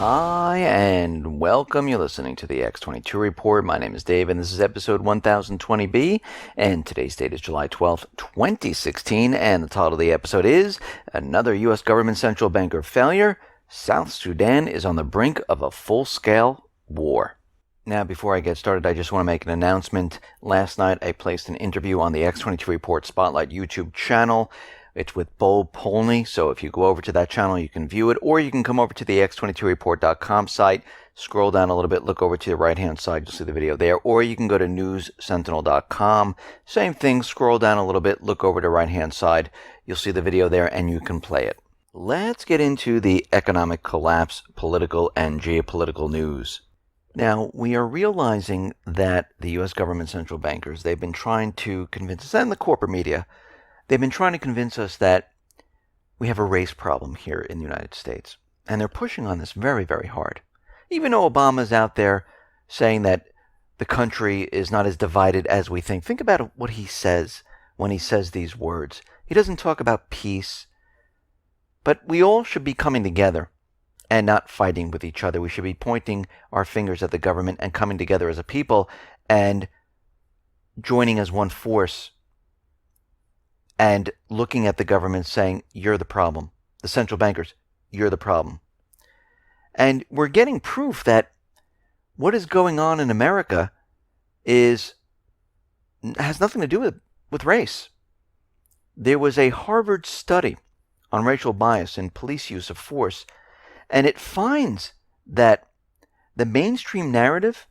Hi, and welcome. You're listening to the X22 Report. My name is Dave, and this is episode 1020B, and today's date is July 12th, 2016, and the title of the episode is Another U.S. Government Central Banker Failure. South Sudan is on the brink of a full-scale war. Now, before I get started, I just want to make an announcement. Last night, I placed an interview on the X22 Report Spotlight YouTube channel. It's with Bo Polney, so if you go over to that channel, you can view it, or you can come over to the X22Report.com site, scroll down a little bit, look over to the right-hand side, you'll see the video there, or you can go to newssentinel.com. Same thing, scroll down a little bit, look over to the right-hand side, you'll see the video there, and you can play it. Let's get into the economic collapse, political and geopolitical news. Now, we are realizing that the U.S. government central bankers, they've been trying to convince us, and the corporate media, they've been trying to convince us that we have a race problem here in the United States. And they're pushing on this very, very hard. Even though Obama's out there saying that the country is not as divided as we think. Think about what he says when he says these words. He doesn't talk about peace. But we all should be coming together and not fighting with each other. We should be pointing our fingers at the government and coming together as a people and joining as one force and looking at the government saying, you're the problem. The central bankers, you're the problem. And we're getting proof that what is going on in America has nothing to do with race. There was a Harvard study on racial bias and police use of force, and it finds that the mainstream narrative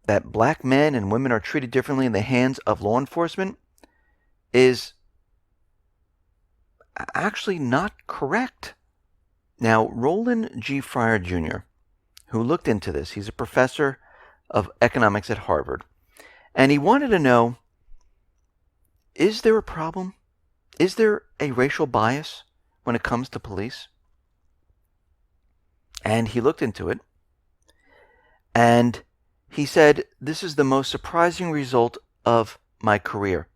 that black men and women are treated differently in the hands of law enforcement is actually not correct. Now, Roland G. Fryer Jr., who looked into this, he's a professor of economics at Harvard, and he wanted to know, is there a problem? Is there a racial bias when it comes to police? And he looked into it, and he said, this is the most surprising result of my career.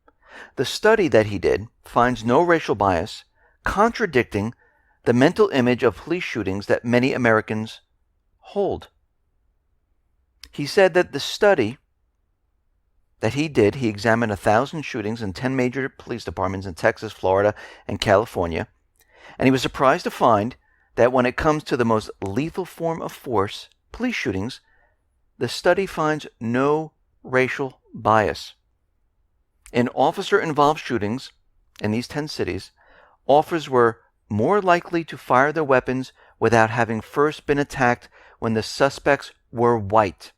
The study that he did finds no racial bias, contradicting the mental image of police shootings that many Americans hold. He said that the study that he did, he examined 1,000 shootings in 10 major police departments in Texas, Florida, and California, and he was surprised to find that when it comes to the most lethal form of force, police shootings, the study finds no racial bias. In officer-involved shootings in these 10 cities, officers were more likely to fire their weapons without having first been attacked when the suspects were white.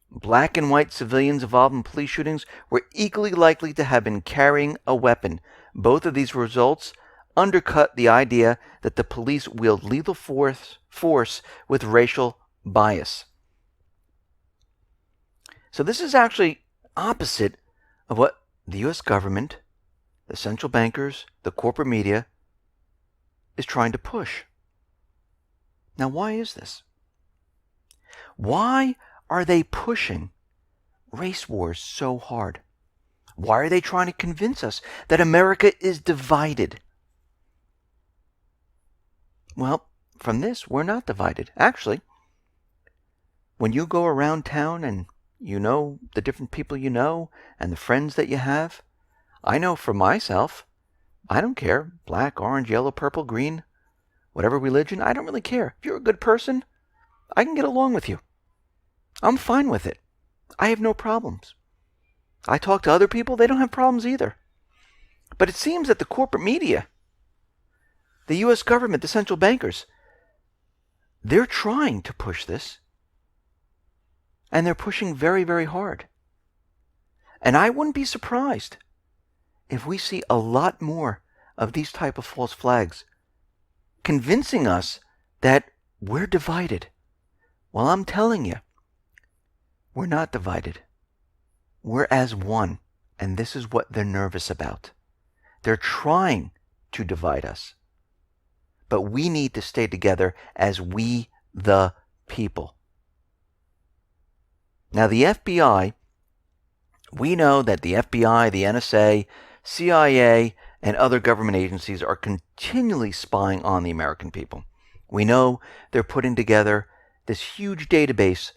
Black and white civilians involved in police shootings were equally likely to have been carrying a weapon. Both of these results undercut the idea that the police wield lethal force with racial bias. So this is actually opposite of what the U.S. government, the central bankers, the corporate media is trying to push. Now, why is this? Why are they pushing race wars so hard? Why are they trying to convince us that America is divided? Well, from this, we're not divided. Actually, when you go around town and you know the different people you know and the friends that you have, I know for myself, I don't care. Black, orange, yellow, purple, green, whatever religion, I don't really care. If you're a good person, I can get along with you. I'm fine with it. I have no problems. I talk to other people, they don't have problems either. But it seems that the corporate media, the U.S. government, the central bankers, they're trying to push this. And they're pushing very, very hard. And I wouldn't be surprised if we see a lot more of these type of false flags convincing us that we're divided. Well, I'm telling you, we're not divided. We're as one. And this is what they're nervous about. They're trying to divide us. But we need to stay together as we the people. Now, the FBI, we know that the FBI, the NSA, CIA, and other government agencies are continually spying on the American people. We know they're putting together this huge database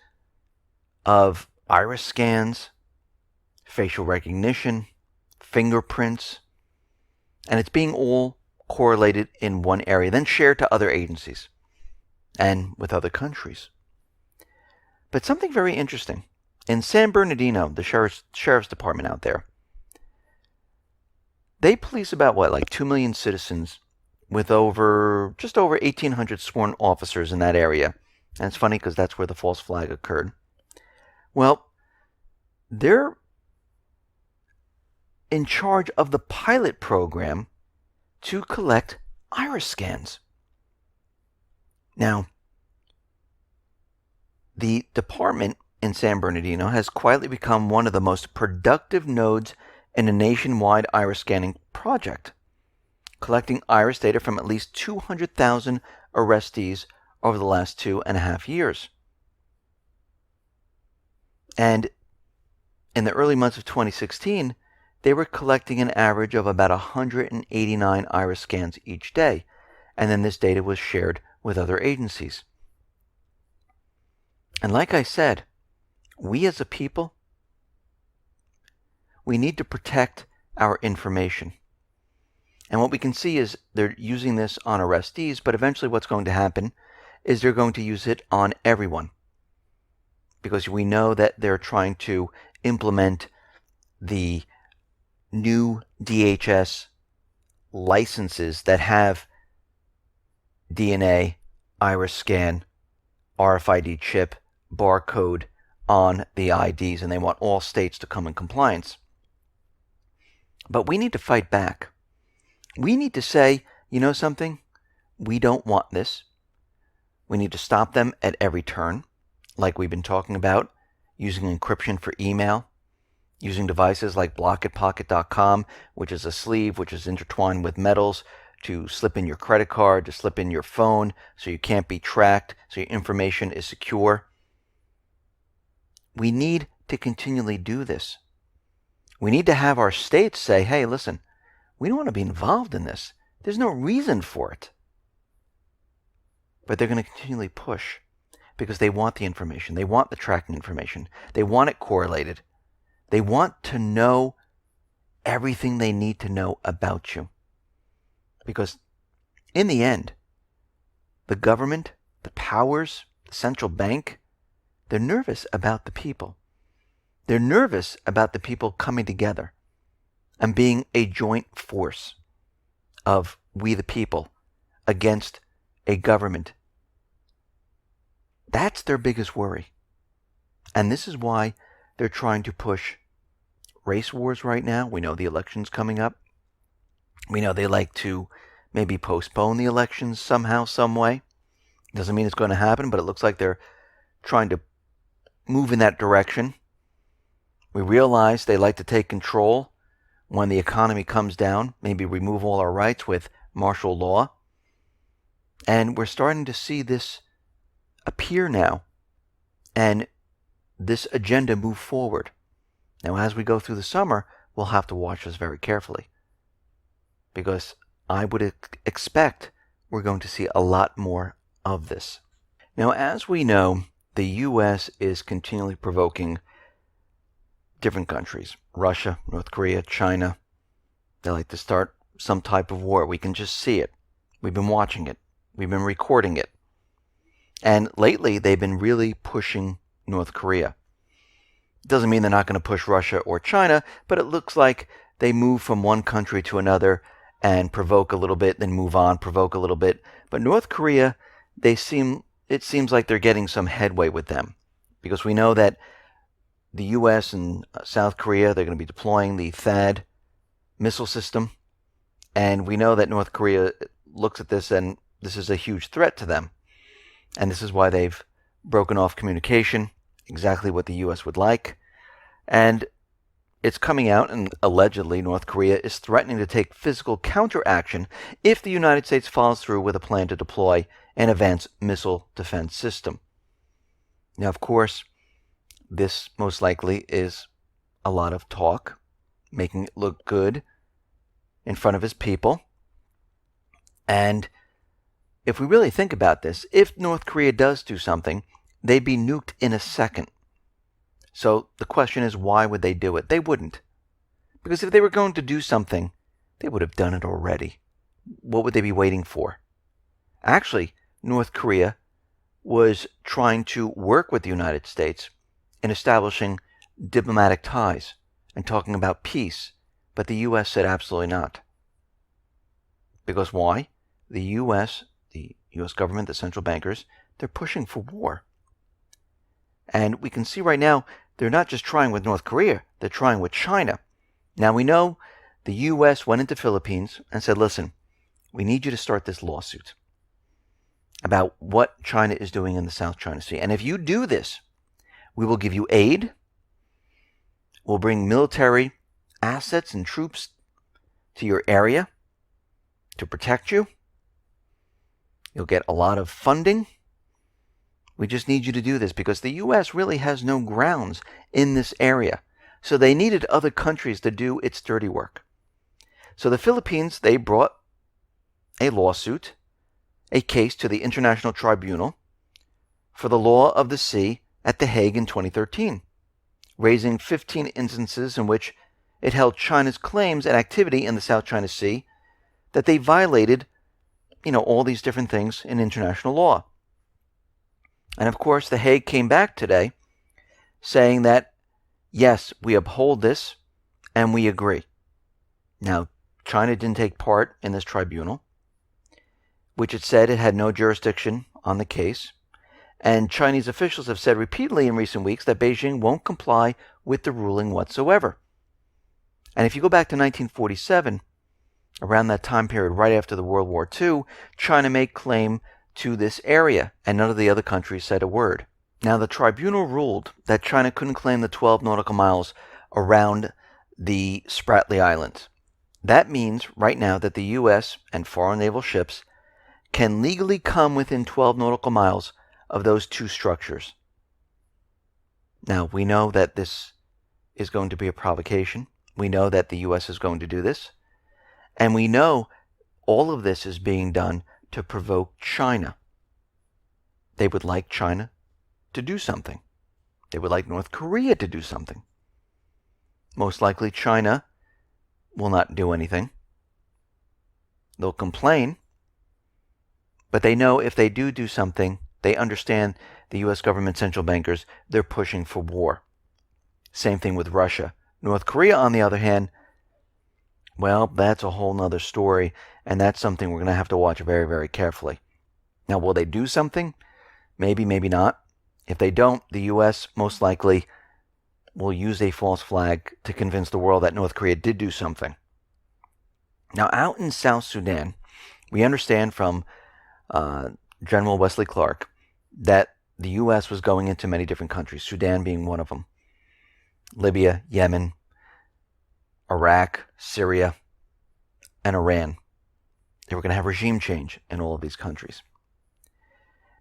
of iris scans, facial recognition, fingerprints, and it's being all correlated in one area, then shared to other agencies and with other countries. But something very interesting. In San Bernardino, the sheriff's department out there, they police about, like 2 million citizens with just over 1,800 sworn officers in that area. And it's funny because that's where the false flag occurred. Well, they're in charge of the pilot program to collect iris scans. Now, the department in San Bernardino has quietly become one of the most productive nodes in a nationwide iris scanning project, collecting iris data from at least 200,000 arrestees over the last 2.5 years. And in the early months of 2016, they were collecting an average of about 189 iris scans each day, and then this data was shared with other agencies. And like I said, we as a people, we need to protect our information. And what we can see is they're using this on arrestees, but eventually what's going to happen is they're going to use it on everyone. Because we know that they're trying to implement the new DHS licenses that have DNA, iris scan, RFID chip, barcode on the IDs, and they want all states to come in compliance. But we need to fight back. We need to say, you know something? We don't want this. We need to stop them at every turn, like we've been talking about, using encryption for email, using devices like blockitpocket.com, which is a sleeve which is intertwined with metals to slip in your credit card, to slip in your phone so you can't be tracked, so your information is secure. We need to continually do this. We need to have our states say, hey, listen, we don't want to be involved in this. There's no reason for it. But they're going to continually push because they want the information. They want the tracking information. They want it correlated. They want to know everything they need to know about you. Because in the end, the government, the powers, the central bank, they're nervous about the people. They're nervous about the people coming together and being a joint force of we the people against a government. That's their biggest worry. And this is why they're trying to push race wars right now. We know the election's coming up. We know they like to maybe postpone the elections somehow, some way. Doesn't mean it's going to happen, but it looks like they're trying to move in that direction. We realize they like to take control when the economy comes down, maybe remove all our rights with martial law. And we're starting to see this appear now and this agenda move forward. Now, as we go through the summer, we'll have to watch this very carefully because I would expect we're going to see a lot more of this. Now, as we know, the U.S. is continually provoking different countries, Russia, North Korea, China. They like to start some type of war. We can just see it. We've been watching it. We've been recording it. And lately, they've been really pushing North Korea. Doesn't mean they're not going to push Russia or China, but it looks like they move from one country to another and provoke a little bit, then move on, provoke a little bit. But North Korea, it seems like they're getting some headway with them, because we know that the U.S. and South Korea, they're going to be deploying the THAAD missile system, and we know that North Korea looks at this and this is a huge threat to them. And this is why they've broken off communication, exactly what the U.S. would like. And it's coming out, and allegedly North Korea is threatening to take physical counteraction if the United States follows through with a plan to deploy an advanced missile defense system. Now, of course, this most likely is a lot of talk, making it look good, in front of his people. And if we really think about this, if North Korea does do something, they'd be nuked in a second. So the question is, why would they do it? They wouldn't. Because if they were going to do something, they would have done it already. What would they be waiting for? Actually, North Korea was trying to work with the United States in establishing diplomatic ties and talking about peace, but the U.S. said absolutely not. Because why? The U.S. government, the central bankers, they're pushing for war. And we can see right now, they're not just trying with North Korea, they're trying with China. Now we know the U.S. went into Philippines and said, listen, we need you to start this lawsuit about what China is doing in the South China Sea. And if you do this, we will give you aid, we'll bring military assets and troops to your area to protect you. You'll get a lot of funding. We just need you to do this because the U.S. really has no grounds in this area. So they needed other countries to do its dirty work. So the Philippines, they brought a lawsuit, a case to the International Tribunal for the Law of the Sea at The Hague in 2013, raising 15 instances in which it held China's claims and activity in the South China Sea that they violated, all these different things in international law. And of course, The Hague came back today saying that, yes, we uphold this and we agree. Now, China didn't take part in this tribunal, which it said it had no jurisdiction on the case. And Chinese officials have said repeatedly in recent weeks that Beijing won't comply with the ruling whatsoever. And if you go back to 1947, around that time period, right after the World War II, China made claim to this area, and none of the other countries said a word. Now, the tribunal ruled that China couldn't claim the 12 nautical miles around the Spratly Islands. That means, right now, that the U.S. and foreign naval ships can legally come within 12 nautical miles of those two structures. Now, we know that this is going to be a provocation. We know that the U.S. is going to do this. And we know all of this is being done to provoke China. They would like China to do something. They would like North Korea to do something. Most likely China will not do anything. They'll complain. But they know if they do something, they understand the U.S. government central bankers, they're pushing for war. Same thing with Russia. North Korea, on the other hand, well, that's a whole nother story, and that's something we're going to have to watch very, very carefully. Now, will they do something? Maybe, maybe not. If they don't, the U.S. most likely will use a false flag to convince the world that North Korea did do something. Now, out in South Sudan, we understand from General Wesley Clark that the U.S. was going into many different countries, Sudan being one of them. Libya, Yemen, Iraq, Syria, and Iran. They were going to have regime change in all of these countries.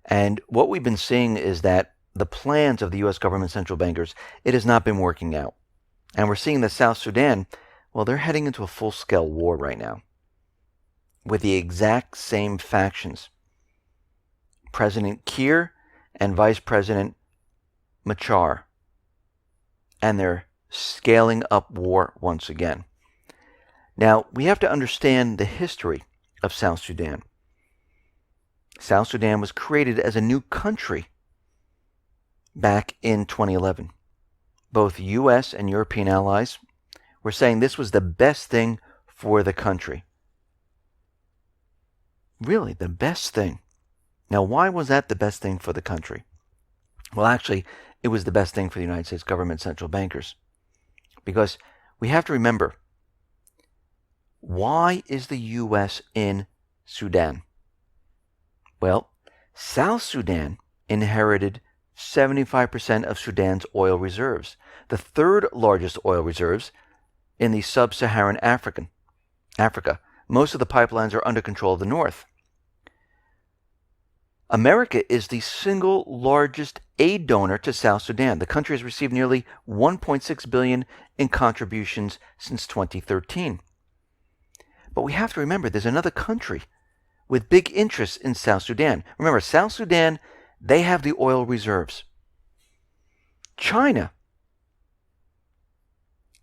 And what we've been seeing is that the plans of the U.S. government central bankers, it has not been working out. And we're seeing that South Sudan, well, they're heading into a full-scale war right now with the exact same factions. President Kiir and Vice President Machar. And they're scaling up war once again. Now, we have to understand the history of South Sudan. South Sudan was created as a new country back in 2011. Both U.S. and European allies were saying this was the best thing for the country. Really, the best thing. Now, why was that the best thing for the country? Well, actually, it was the best thing for the United States government central bankers. Because we have to remember, why is the U.S. in Sudan? Well, South Sudan inherited 75% of Sudan's oil reserves, the third largest oil reserves in the sub-Saharan Africa. Most of the pipelines are under control of the North. America is the single largest aid donor to South Sudan. The country has received nearly $1.6 billion in contributions since 2013. But we have to remember there's another country with big interests in South Sudan. Remember, South Sudan, they have the oil reserves. China,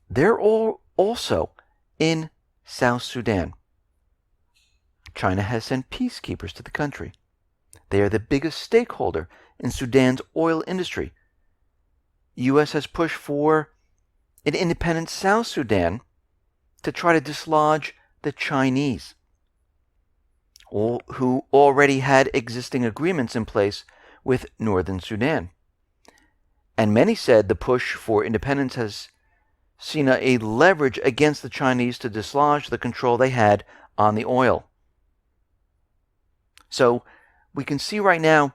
they're all also in South Sudan. China has sent peacekeepers to the country. They are the biggest stakeholder in Sudan's oil industry. U.S. has pushed for an independent South Sudan to try to dislodge the Chinese, who already had existing agreements in place with Northern Sudan. And many said the push for independence has seen a leverage against the Chinese to dislodge the control they had on the oil. So we can see right now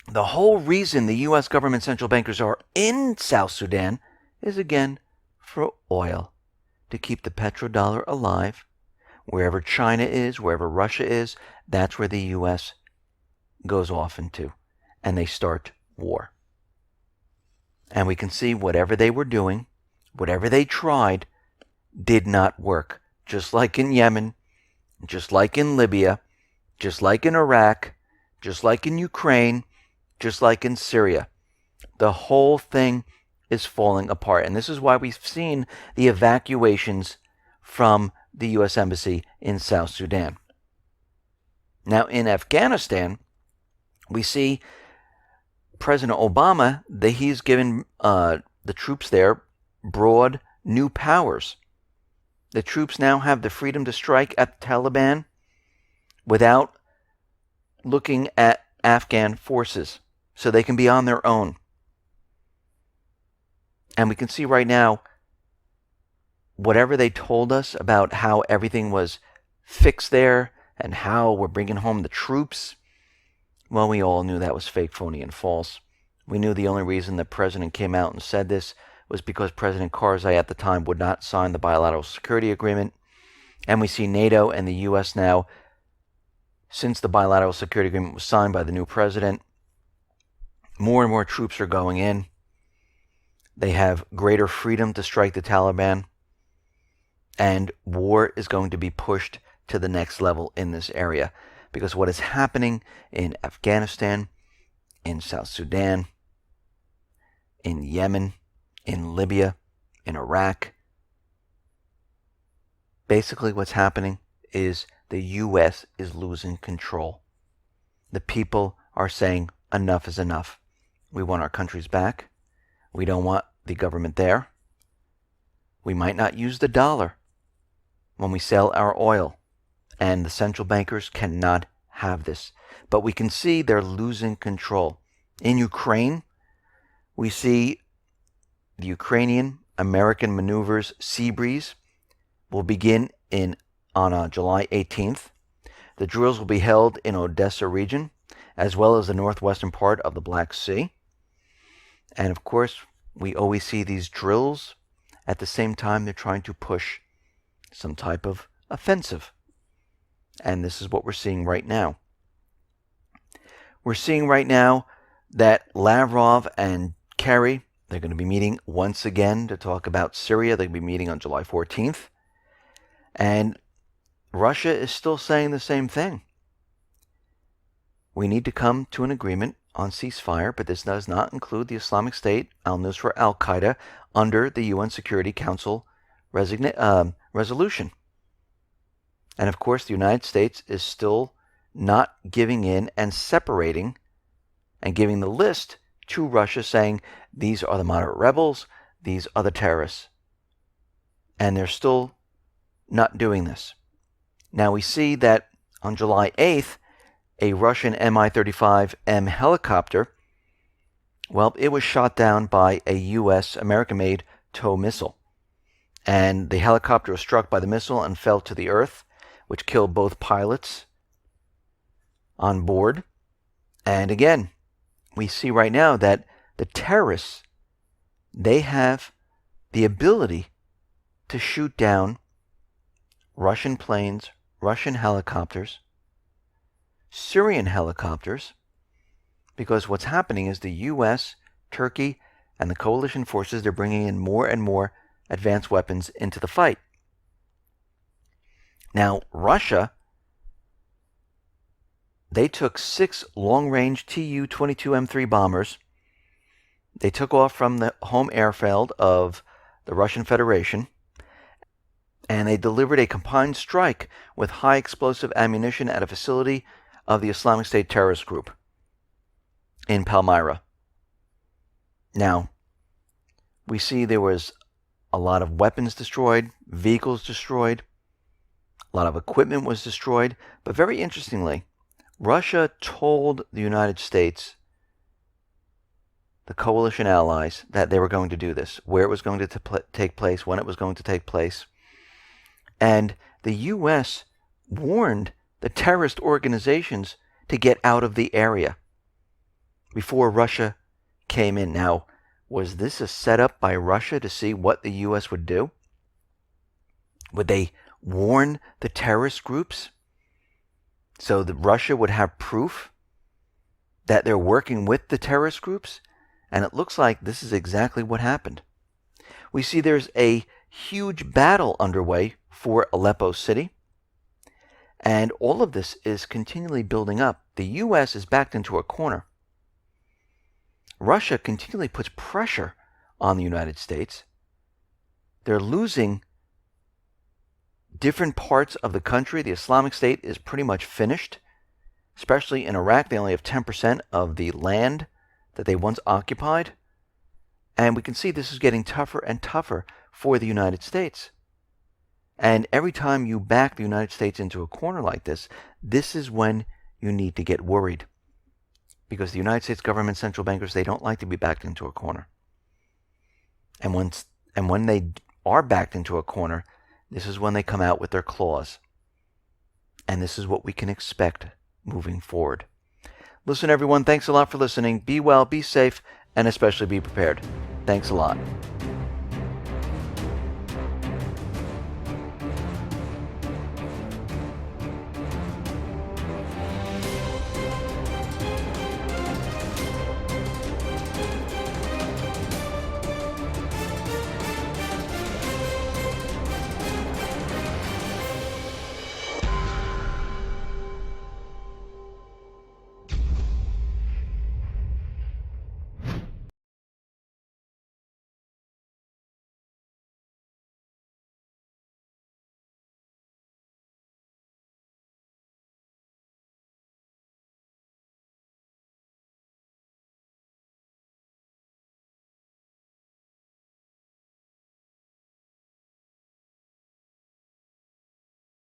the whole reason the U.S. government central bankers are in South Sudan is again for oil, to keep the petrodollar alive. Wherever China is, wherever Russia is, that's where the U.S. goes off into, and they start war. And we can see whatever they were doing, whatever they tried, did not work. Just like in Yemen, just like in Libya, just like in Iraq, just like in Ukraine, just like in Syria. The whole thing is falling apart. And this is why we've seen the evacuations from the U.S. Embassy in South Sudan. Now, in Afghanistan, we see President Obama, that he's given the troops there broad new powers. The troops now have the freedom to strike at the Taliban without looking at Afghan forces, so they can be on their own. And we can see right now, whatever they told us about how everything was fixed there and how we're bringing home the troops, well, we all knew that was fake, phony, and false. We knew the only reason the president came out and said this was because President Karzai at the time would not sign the bilateral security agreement. And we see NATO and the U.S. now, since the bilateral security agreement was signed by the new president, more and more troops are going in. They have greater freedom to strike the Taliban. And war is going to be pushed to the next level in this area. Because what is happening in Afghanistan, in South Sudan, in Yemen, in Libya, in Iraq, basically what's happening is the U.S. is losing control. The people are saying enough is enough. We want our countries back. We don't want the government there. We might not use the dollar when we sell our oil. And the central bankers cannot have this. But we can see they're losing control. In Ukraine, we see the Ukrainian American maneuvers Sea Breeze will begin on July 18th. The drills will be held in Odessa region, as well as the northwestern part of the Black Sea. And of course, we always see these drills. At the same time, they're trying to push some type of offensive. And this is what we're seeing right now. We're seeing right now that Lavrov and Kerry, they're going to be meeting once again to talk about Syria. They'll be meeting on July 14th. And Russia is still saying the same thing. We need to come to an agreement on ceasefire, but this does not include the Islamic State, al-Nusra, al-Qaeda, under the UN Security Council resolution. And of course, the United States is still not giving in and separating and giving the list to Russia, saying these are the moderate rebels, these are the terrorists. And they're still not doing this. Now we see that on July 8th, a Russian Mi-35M helicopter, well, it was shot down by a U.S. American-made TOW missile. And the helicopter was struck by the missile and fell to the earth, which killed both pilots on board. And again, we see right now that the terrorists, they have the ability to shoot down Russian planes, Russian helicopters, Syrian helicopters, because what's happening is the U.S., Turkey, and the coalition forces, they're bringing in more and more advanced weapons into the fight. Now, Russia, they took 6 long-range Tu-22M3 bombers. They took off from the home airfield of the Russian Federation, and they delivered a combined strike with high explosive ammunition at a facility of the Islamic State terrorist group in Palmyra. Now, we see there was a lot of weapons destroyed, vehicles destroyed, a lot of equipment was destroyed, but very interestingly, Russia told the United States, the coalition allies, that they were going to do this, where it was going to take place, when it was going to take place. And the U.S. warned the terrorist organizations to get out of the area before Russia came in. Now, was this a setup by Russia to see what the U.S. would do? Would they warn the terrorist groups so that Russia would have proof that they're working with the terrorist groups? And it looks like this is exactly what happened. We see there's a huge battle underway for Aleppo City, and all of this is continually building up. The U.S. is backed into a corner. Russia continually puts pressure on the United States. They're losing different parts of the country. The Islamic State is pretty much finished, especially in Iraq. They only have 10% of the land that they once occupied. And we can see this is getting tougher and tougher for the United States. And every time you back the United States into a corner like this, this is when you need to get worried. Because the United States government central bankers, they don't like to be backed into a corner. And when they are backed into a corner, this is when they come out with their claws. And this is what we can expect moving forward. Listen, everyone, thanks a lot for listening. Be well, be safe, and especially be prepared. Thanks a lot.